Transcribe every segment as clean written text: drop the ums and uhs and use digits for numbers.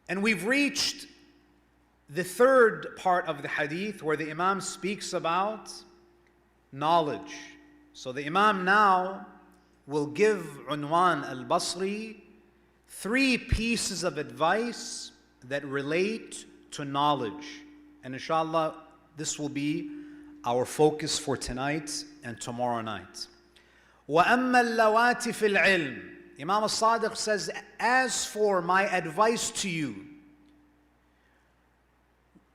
And we've reached the third part of the hadith where the Imam speaks about knowledge. So the Imam now will give Unwan al-Basri 3 pieces of advice that relate to knowledge. And inshallah, this will be our focus for tonight and tomorrow night. وَأَمَّا اللَّوَاتِ فِي الْعِلْمِ, Imam al-Sadiq says, as for my advice to you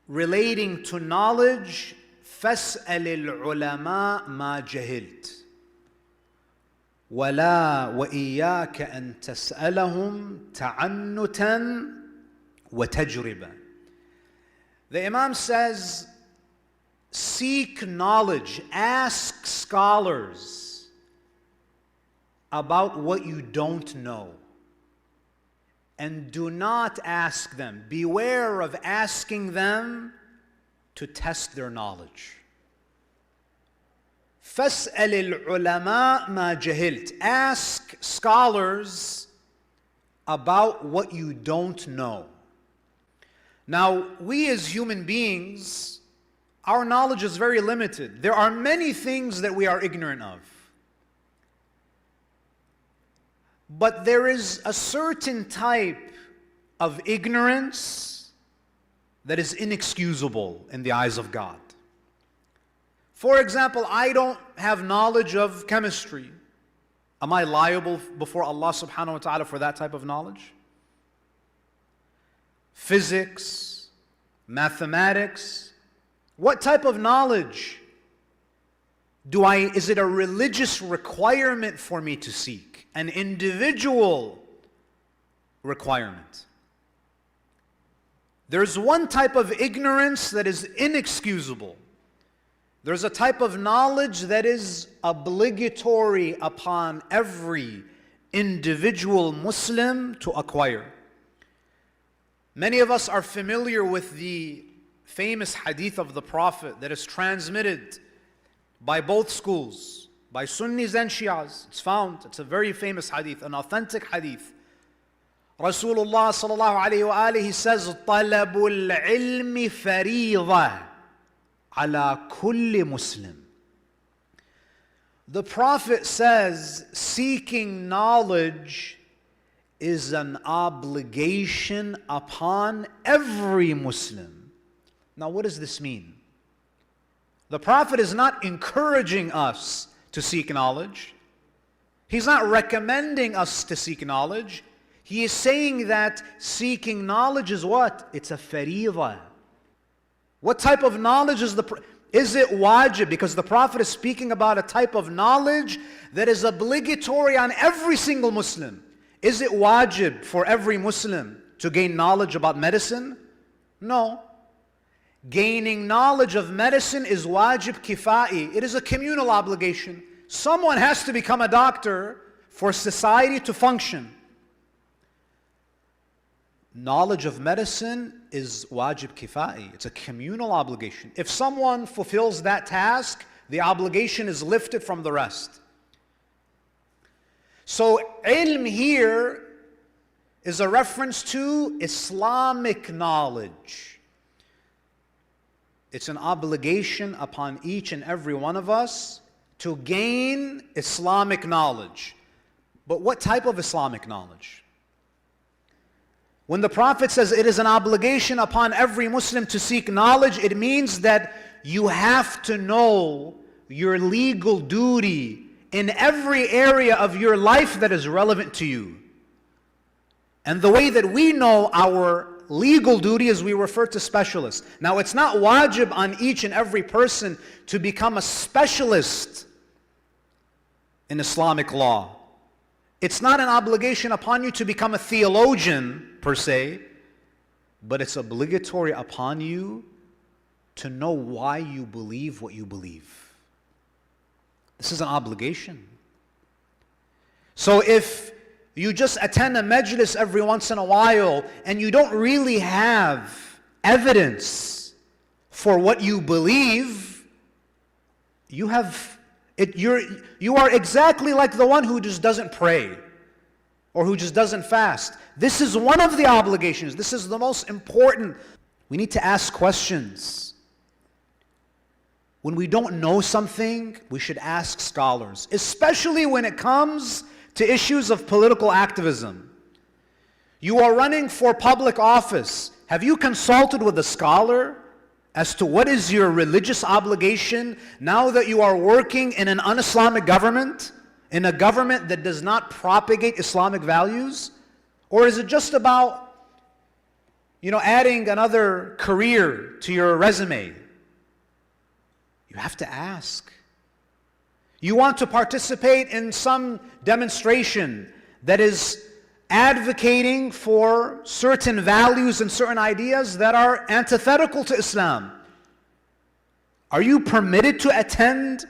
relating to knowledge, فَاسْأَلِ الْعُلَمَاء مَا جَهِلْتَ وَلَا وَإِيَّاكَ أَن تَسْأَلَهُمْ تَعَنُّتًا وَتَجْرِبًا. The Imam says, seek knowledge, ask scholars about what you don't know. And do not ask them. Beware of asking them to test their knowledge. فَاسْأَلِ الْعُلَمَاء مَا جَهِلْتَ. Ask scholars about what you don't know. Now, we as human beings, our knowledge is very limited. There are many things that we are ignorant of. But there is a certain type of ignorance that is inexcusable in the eyes of God. For example, I don't have knowledge of chemistry. Am I liable before Allah subhanahu wa ta'ala for that type of knowledge? Physics, mathematics, what type of knowledge is it a religious requirement for me to seek? An individual requirement. There's one type of ignorance that is inexcusable. There's a type of knowledge that is obligatory upon every individual Muslim to acquire. Many of us are familiar with the famous hadith of the Prophet that is transmitted by both schools, by Sunnis and Shias. It's a very famous hadith, an authentic hadith. Rasulullah sallallahu alayhi wa alihi says, طَلَبُ الْعِلْمِ فَرِيضَةٌ عَلَى كُلِّ مُسْلِمٍ. The Prophet says, seeking knowledge is an obligation upon every Muslim. Now, what does this mean? The Prophet is not encouraging us to seek knowledge. He's not recommending us to seek knowledge. He is saying that seeking knowledge is what? It's a fariḍah. What type of knowledge is it wajib? Because the Prophet is speaking about a type of knowledge that is obligatory on every single Muslim. Is it wajib for every Muslim to gain knowledge about medicine? No. Gaining knowledge of medicine is wajib kifa'i. It is a communal obligation. Someone has to become a doctor for society to function. Knowledge of medicine is wajib kifa'i. It's a communal obligation. If someone fulfills that task, the obligation is lifted from the rest. So ilm here is a reference to Islamic knowledge. It's an obligation upon each and every one of us to gain Islamic knowledge. But what type of Islamic knowledge? When the Prophet says it is an obligation upon every Muslim to seek knowledge, it means that you have to know your legal duty in every area of your life that is relevant to you. And the way that we know our legal duty is we refer to specialists. Now, it's not wajib on each and every person to become a specialist in Islamic law. It's not an obligation upon you to become a theologian per se, but it's obligatory upon you to know why you believe what you believe. This is an obligation. So if you just attend a majalis every once in a while and you don't really have evidence for what you believe, you are exactly like the one who just doesn't pray. or who just doesn't fast. This is one of the obligations. This is the most important. We need to ask questions. When we don't know something, we should ask scholars, especially when it comes to issues of political activism. You are running for public office. Have you consulted with a scholar as to what is your religious obligation now that you are working in an un-Islamic government, in a government that does not propagate Islamic values? Or is it just about, adding another career to your resume? You have to ask. You want to participate in some demonstration that is advocating for certain values and certain ideas that are antithetical to Islam. Are you permitted to attend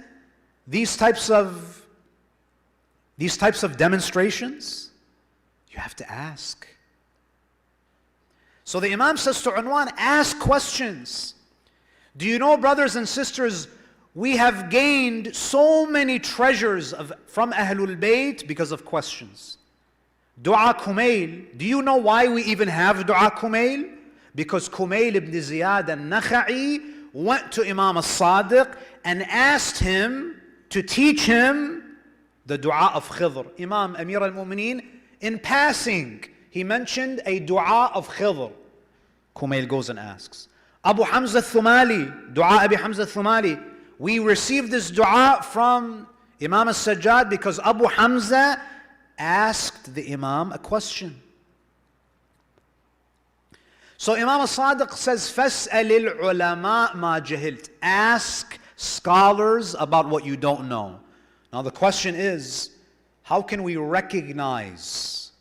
these types of demonstrations? You have to ask. So the Imam says to Unwan, ask questions. Do you know, brothers and sisters, we have gained so many treasures from Ahlul Bayt because of questions. Dua Kumail. Do you know why we even have Dua Kumail? Because Kumail ibn Ziyad al-Nakha'i went to Imam al-Sadiq and asked him to teach him the Dua of Khidr. Imam Amir al-Mu'mineen, in passing, he mentioned a Dua of Khidr. Kumail goes and asks. Abu Hamza al-Thumali, Dua Abi Hamza al-Thumali. We received this dua from Imam al-Sajjad because Abu Hamza asked the Imam a question. So Imam al-Sadiq says, فَاسْأَلِ الْعُلَمَاء مَا جَهِلْتَ. Ask scholars about what you don't know. Now the question is, how can we recognize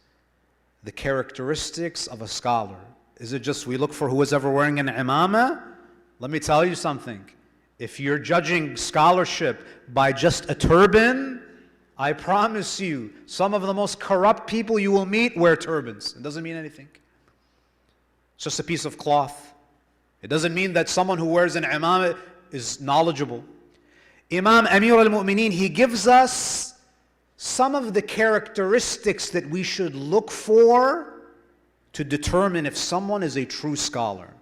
the characteristics of a scholar? Is it just we look for who is ever wearing an imamah? Let me tell you something. If you're judging scholarship by just a turban, I promise you, some of the most corrupt people you will meet wear turbans. It doesn't mean anything. It's just a piece of cloth. It doesn't mean that someone who wears an imamah is knowledgeable. Imam Amir al-Mu'mineen, he gives us some of the characteristics that we should look for to determine if someone is a true scholar.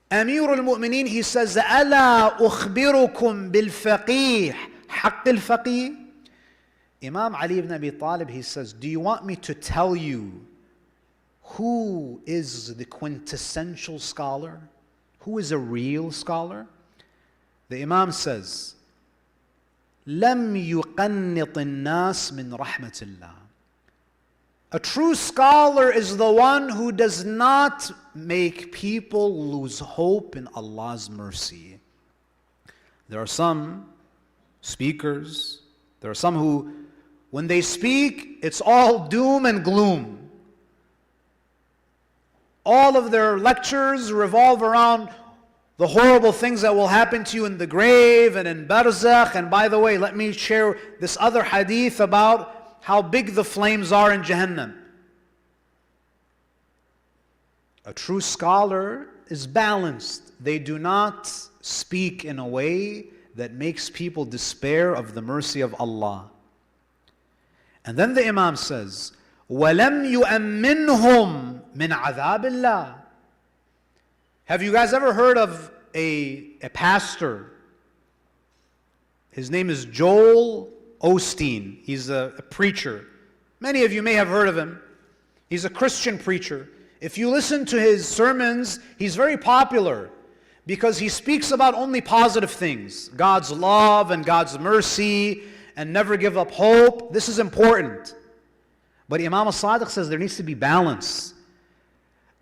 Amir al-Mu'mineen, he says, أَلَا أُخْبِرُكُمْ بِالْفَقِيهِ حَقِّ الْفَقِيهِ. Imam Ali ibn Abi Talib, he says, do you want me to tell you who is the quintessential scholar? Who is a real scholar? The Imam says, لَمْ يُقَنِّطِ النَّاسِ مِنْ رَحْمَةِ اللَّهِ. A true scholar is the one who does not make people lose hope in Allah's mercy. There are some speakers, there are some who, when they speak, it's all doom and gloom. All of their lectures revolve around the horrible things that will happen to you in the grave and in barzakh. And by the way, let me share this other hadith about how big the flames are in Jahannam. A true scholar is balanced. They do not speak in a way that makes people despair of the mercy of Allah. And then the Imam says, وَلَمْ يُؤَمِّنْهُمْ مِنْ عَذَابِ اللَّهِ. Have you guys ever heard of a pastor? His name is Joel Osteen. He's a preacher. Many of you may have heard of him. He's a Christian preacher. If you listen to his sermons, he's very popular because he speaks about only positive things. God's love and God's mercy and never give up hope. This is important. But Imam al-Sadiq says there needs to be balance.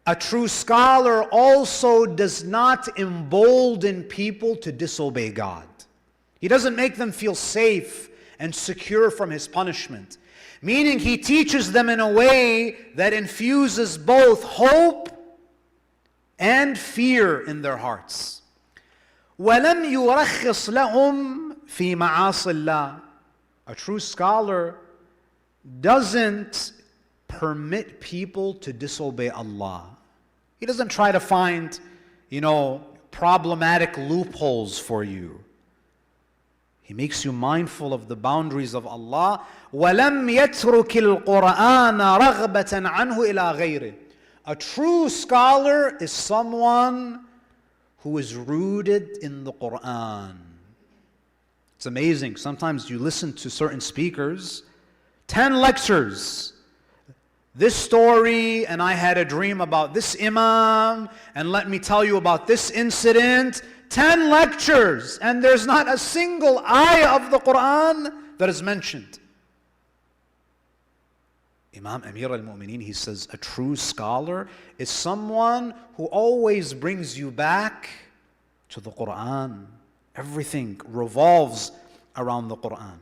A true scholar also does not embolden people to disobey God. He doesn't make them feel safe and secure from His punishment. Meaning he teaches them in a way that infuses both hope and fear in their hearts. وَلَمْ يُرَخِّصْ لَهُمْ فِي مَعَاصِ اللَّهِ. A true scholar doesn't permit people to disobey Allah. He doesn't try to find, problematic loopholes for you. He makes you mindful of the boundaries of Allah. وَلَمْ يَتْرُكِ الْقُرْآنَ رَغْبَةً عَنْهُ إِلَىٰ غَيْرِهِ. A true scholar is someone who is rooted in the Quran. It's amazing. Sometimes you listen to certain speakers, 10 lectures. This story, and I had a dream about this imam, and let me tell you about this incident. 10 lectures, and there's not a single ayah of the Quran that is mentioned. Imam Amir al-Mu'mineen, he says, a true scholar is someone who always brings you back to the Quran. Everything revolves around the Quran.